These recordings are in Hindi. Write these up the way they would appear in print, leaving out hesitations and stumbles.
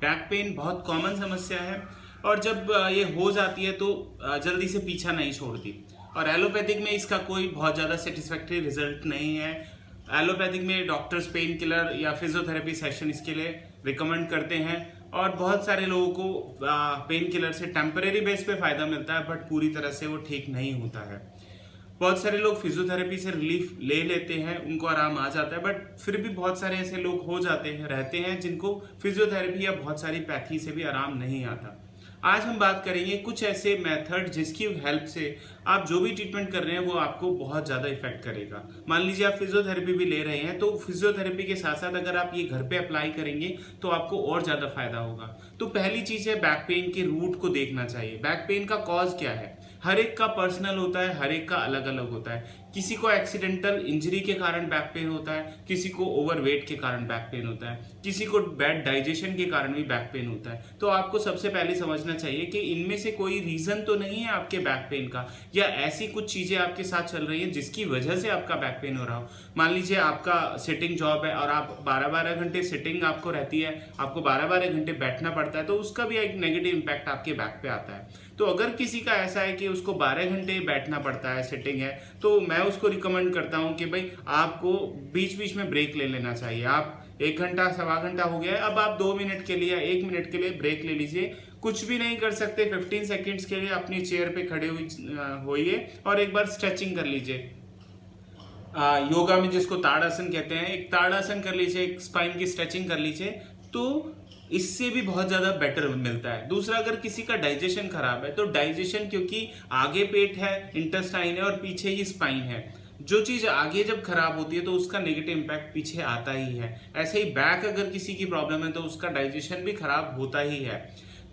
बैक पेन बहुत कॉमन समस्या है और जब ये हो जाती है तो जल्दी से पीछा नहीं छोड़ती। और एलोपैथिक में इसका कोई बहुत ज़्यादा सेटिस्फैक्ट्री रिजल्ट नहीं है। एलोपैथिक में डॉक्टर्स पेन किलर या फिजियोथेरेपी सेशन इसके लिए रिकमेंड करते हैं और बहुत सारे लोगों को पेन किलर से टेम्परेरी बेस पे फ़ायदा मिलता है, बट पूरी तरह से वो ठीक नहीं होता है। बहुत सारे लोग फिजियोथेरेपी से रिलीफ ले लेते हैं, उनको आराम आ जाता है, बट फिर भी बहुत सारे ऐसे लोग हो जाते हैं रहते हैं जिनको फिजियोथेरेपी या बहुत सारी पैथी से भी आराम नहीं आता। आज हम बात करेंगे कुछ ऐसे मेथड जिसकी हेल्प से आप जो भी ट्रीटमेंट कर रहे हैं वो आपको बहुत ज़्यादा इफेक्ट करेगा। मान लीजिए आप फिजियोथेरेपी भी ले रहे हैं, तो फिजियोथेरेपी के साथ साथ अगर आप ये घर पे अप्लाई करेंगे तो आपको और ज़्यादा फायदा होगा। तो पहली चीज़ है बैक पेन के रूट को देखना चाहिए। बैक पेन का कॉज क्या है? हर एक का पर्सनल होता है, हर एक का अलग अलग होता है। किसी को एक्सीडेंटल इंजरी के कारण बैक पेन होता है, किसी को ओवरवेट के कारण बैक पेन होता है, किसी को बैड डाइजेशन के कारण भी बैक पेन होता है। तो आपको सबसे पहले समझना चाहिए कि इनमें से कोई रीजन तो नहीं है आपके बैक पेन का, या ऐसी कुछ चीजें आपके साथ चल रही हैं जिसकी वजह से आपका बैक पेन हो रहा हो। मान लीजिए आपका सिटिंग जॉब है और आप 12-12 घंटे सिटिंग आपको रहती है, आपको 12-12 घंटे बैठना पड़ता है, तो उसका भी एक नेगेटिव इम्पैक्ट आपके बैक पे आता है। तो अगर किसी का ऐसा है कि उसको 12 घंटे बैठना पड़ता है, सिटिंग है, तो मैं उसको रिकमेंड करता हूं कि भाई आपको बीच बीच में ब्रेक ले लेना चाहिए। आप 1 घंटा 1.25 घंटा हो गया है, अब आप 2 मिनट के लिए या 1 मिनट के लिए ब्रेक ले लीजिए। कुछ भी नहीं कर सकते, 15 सेकेंड्स के लिए अपनी चेयर पे खड़े होइए और एक बार स्ट्रेचिंग कर लीजिए। योगा में जिसको ताड़ासन कहते हैं, एक ताड़ासन कर लीजिए, एक स्पाइन की स्ट्रेचिंग कर लीजिए, तो इससे भी बहुत ज्यादा बेटर मिलता है। दूसरा, अगर किसी का डाइजेशन खराब है तो डाइजेशन, क्योंकि आगे पेट है, इंटेस्टाइन है और पीछे ही स्पाइन है, जो चीज आगे जब खराब होती है तो उसका नेगेटिव इम्पैक्ट पीछे आता ही है। ऐसे ही बैक अगर किसी की प्रॉब्लम है तो उसका डाइजेशन भी खराब होता ही है।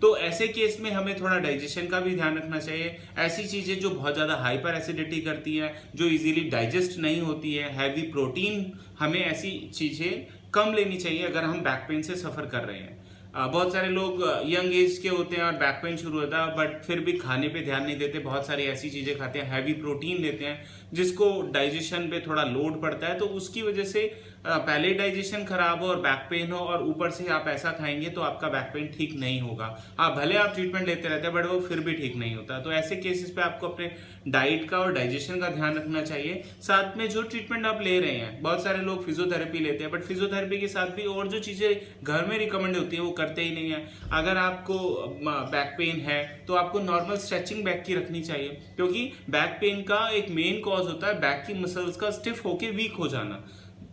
तो ऐसे केस में हमें थोड़ा डाइजेशन का भी ध्यान रखना चाहिए। ऐसी चीजें जो बहुत ज्यादा हाइपर एसिडिटी करती है, जो इजीली डाइजेस्ट नहीं होती है, हैवी प्रोटीन, हमें ऐसी चीजें कम लेनी चाहिए अगर हम बैक पेन से सफर कर रहे हैं। बहुत सारे लोग यंग एज के होते हैं और बैक पेन शुरू होता है, बट फिर भी खाने पे ध्यान नहीं देते, बहुत सारी ऐसी चीजें खाते हैं, हैवी प्रोटीन लेते हैं जिसको डाइजेशन पे थोड़ा लोड पड़ता है, तो उसकी वजह से पहले डाइजेशन खराब हो और बैक पेन हो और ऊपर से आप ऐसा खाएंगे तो आपका बैक पेन ठीक नहीं होगा। हाँ, भले आप ट्रीटमेंट लेते रहते हैं बट वो फिर भी ठीक नहीं होता। तो ऐसे केसेस पे आपको अपने डाइट का और डाइजेशन का ध्यान रखना चाहिए। साथ में जो ट्रीटमेंट आप ले रहे हैं, बहुत सारे लोग फिजियोथेरेपी लेते हैं, बट फिजियोथेरेपी के साथ भी और जो चीजें घर में रिकमेंड होती है वो करते ही नहीं है। अगर आपको बैक पेन है तो आपको नॉर्मल स्ट्रेचिंग बैक की रखनी चाहिए, क्योंकि बैक पेन का एक मेन कॉज होता है बैक की मसल्स का स्टिफ होके वीक हो जाना।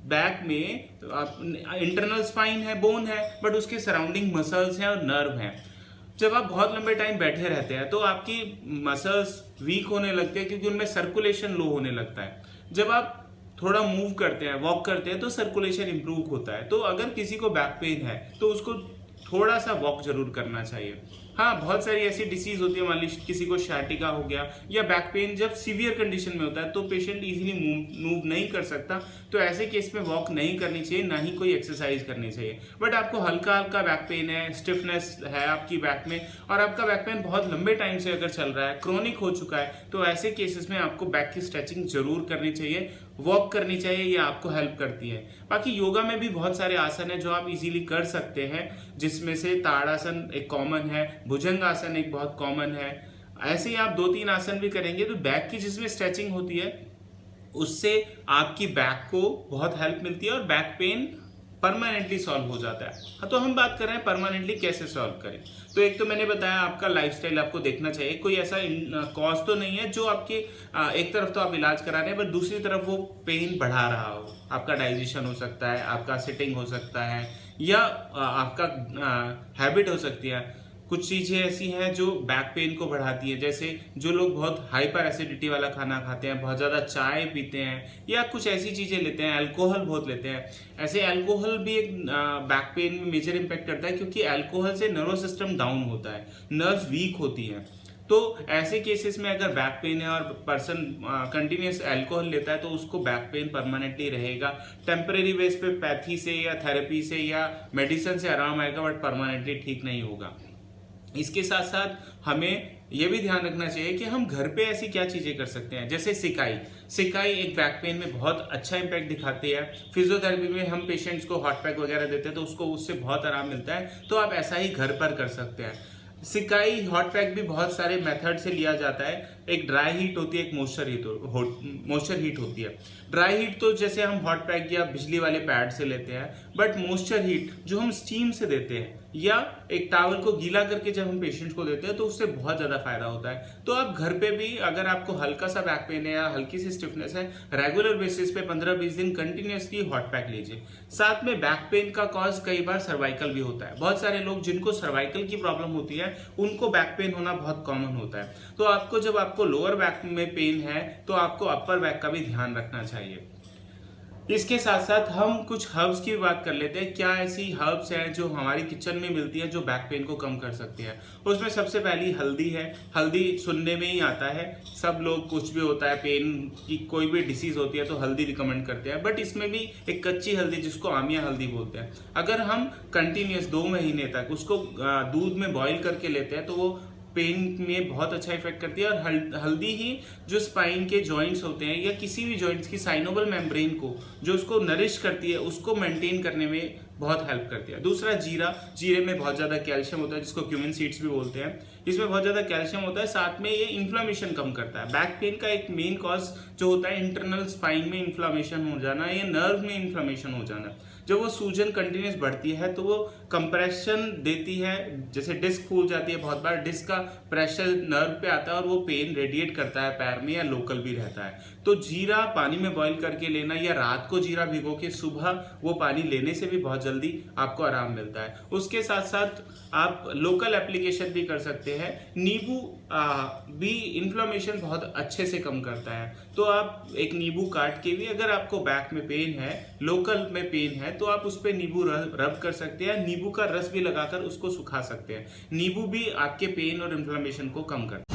बैक में इंटरनल स्पाइन है, बोन है, बट उसके सराउंडिंग मसल्स हैं और नर्व हैं। जब आप बहुत लंबे टाइम बैठे रहते हैं तो आपकी मसल्स वीक होने लगते हैं, क्योंकि उनमें सर्कुलेशन लो होने लगता है। जब आप थोड़ा मूव करते हैं, वॉक करते हैं, तो सर्कुलेशन इंप्रूव होता है। तो अगर किसी को बैक पेन है तो उसको थोड़ा सा वॉक जरूर करना चाहिए। हाँ, बहुत सारी ऐसी डिसीज होती है, मान लीजिए किसी को शार्टिका हो गया या बैक पेन जब सीवियर कंडीशन में होता है तो पेशेंट इजीली मूव नहीं कर सकता, तो ऐसे केस में वॉक नहीं करनी चाहिए, ना ही कोई एक्सरसाइज करनी चाहिए। बट आपको हल्का हल्का बैक पेन है, स्टिफनेस है आपकी बैक में, और आपका बैक पेन बहुत लंबे टाइम से अगर चल रहा है, क्रोनिक हो चुका है, तो ऐसे केसेस में आपको बैक की स्ट्रेचिंग जरूर करनी चाहिए, वॉक करनी चाहिए, ये आपको हेल्प करती है। बाकी योगा में भी बहुत सारे आसन है जो आप इजीली कर सकते हैं, जिसमें से ताड़ासन एक कॉमन है, भुजंग आसन एक बहुत कॉमन है। ऐसे ही आप 2-3 आसन भी करेंगे तो बैक की जिसमें स्ट्रेचिंग होती है उससे आपकी बैक को बहुत हेल्प मिलती है और बैक पेन परमानेंटली सॉल्व हो जाता है। हाँ, तो हम बात कर रहे हैं परमानेंटली कैसे सॉल्व करें। तो एक तो मैंने बताया आपका लाइफस्टाइल आपको देखना चाहिए, कोई ऐसा कॉज तो नहीं है जो आपके एक तरफ तो आप इलाज करा रहे हैं पर दूसरी तरफ वो पेन बढ़ा रहा हो। आपका डाइजेशन हो सकता है, आपका सिटिंग हो सकता है, या आपका हैबिट हो सकती है। कुछ चीज़ें ऐसी हैं जो बैक पेन को बढ़ाती है, जैसे जो लोग बहुत हाइपर एसिडिटी वाला खाना खाते हैं, बहुत ज़्यादा चाय पीते हैं, या कुछ ऐसी चीज़ें लेते हैं, अल्कोहल बहुत लेते हैं। ऐसे अल्कोहल भी एक बैक पेन में मेजर इम्पैक्ट करता है, क्योंकि अल्कोहल से नर्वस सिस्टम डाउन होता है, नर्व्स वीक होती हैं। तो ऐसे केसेस में अगर बैक पेन है और पर्सन कंटिन्यूस अल्कोहल लेता है तो उसको बैक पेन परमानेंटली रहेगा। टेम्परेरी बेस पे पैथी से या थेरेपी से या मेडिसिन से आराम आएगा, बट परमानेंटली ठीक नहीं होगा। इसके साथ साथ हमें ये भी ध्यान रखना चाहिए कि हम घर पे ऐसी क्या चीजें कर सकते हैं, जैसे सिकाई। सिकाई एक बैक पेन में बहुत अच्छा इंपैक्ट दिखाती है। फिजियोथेरेपी में हम पेशेंट्स को हॉट पैक वगैरह देते हैं तो उसको उससे बहुत आराम मिलता है, तो आप ऐसा ही घर पर कर सकते हैं। सिकाई हॉट पैक भी बहुत सारे मेथड से लिया जाता है। एक ड्राई हीट होती है, एक मॉइस्चर हीट होती है। ड्राई हीट तो जैसे हम हॉट पैक या बिजली वाले पैड से लेते हैं, बट मॉइस्चर हीट जो हम स्टीम से देते हैं या एक टॉवल को गीला करके जब हम पेशेंट को देते हैं तो उससे बहुत ज्यादा फायदा होता है। तो आप घर पे भी अगर आपको हल्का सा बैक पेन है या हल्की सी स्टिफनेस है, रेगुलर बेसिस पे 15-20 दिन कंटिन्यूसली हॉट पैक लीजिए। साथ में बैक पेन का कॉज कई बार सर्वाइकल भी होता है। बहुत सारे लोग जिनको सर्वाइकल की प्रॉब्लम होती है उनको बैक पेन होना बहुत कॉमन होता है। तो आपको जब आपको लोअर बैक में पेन है तो आपको अपर बैक का भी ध्यान रखना चाहिए। इसके साथ साथ हम कुछ हर्ब्स की बात कर लेते हैं। क्या ऐसी हर्ब्स हैं जो हमारी किचन में मिलती है जो बैक पेन को कम कर सकती है। उसमें सबसे पहली हल्दी है। हल्दी सुनने में ही आता है, सब लोग कुछ भी होता है, पेन की कोई भी डिसीज होती है तो हल्दी रिकमेंड करते हैं, बट इसमें भी एक कच्ची हल्दी जिसको आमिया हल्दी बोलते हैं, अगर हम कंटिन्यूस 2 महीने तक उसको दूध में बॉईल करके लेते हैं तो वो पेन में बहुत अच्छा इफेक्ट करती है। और हल्दी ही जो स्पाइन के जॉइंट्स होते हैं या किसी भी जॉइंट्स की साइनोबल मेम्ब्रेन को जो उसको नरिश करती है उसको मेंटेन करने में बहुत हेल्प करती है। दूसरा जीरा। जीरे में बहुत ज़्यादा कैल्शियम होता है जिसको क्यूमिन सीड्स भी बोलते हैं। इसमें बहुत ज़्यादा कैल्शियम होता है, साथ में ये इन्फ्लामेशन कम करता है। बैक पेन का एक मेन कॉज जो होता है इंटरनल स्पाइन में इन्फ्लामेशन हो जाना या नर्व में इन्फ्लामेशन हो जाना। जब वो सूजन कंटिन्यूस बढ़ती है तो वो कंप्रेशन देती है, जैसे डिस्क फूल जाती है, बहुत बार डिस्क का प्रेशर नर्व पे आता है और वो पेन रेडिएट करता है पैर में या लोकल भी रहता है। तो जीरा पानी में बॉईल करके लेना या रात को जीरा भिगो के सुबह वो पानी लेने से भी बहुत जल्दी आपको आराम मिलता है। उसके साथ साथ आप लोकल एप्लीकेशन भी कर सकते हैं। नींबू भी इन्फ्लामेशन बहुत अच्छे से कम करता है, तो आप एक नींबू काट के भी अगर आपको बैक में पेन है, लोकल में पेन है, तो आप उस पर नींबू रब कर सकते हैं। नींबू का रस भी लगाकर उसको सुखा सकते हैं। नींबू भी आपके पेन और इन्फ्लामेशन को कम करता है।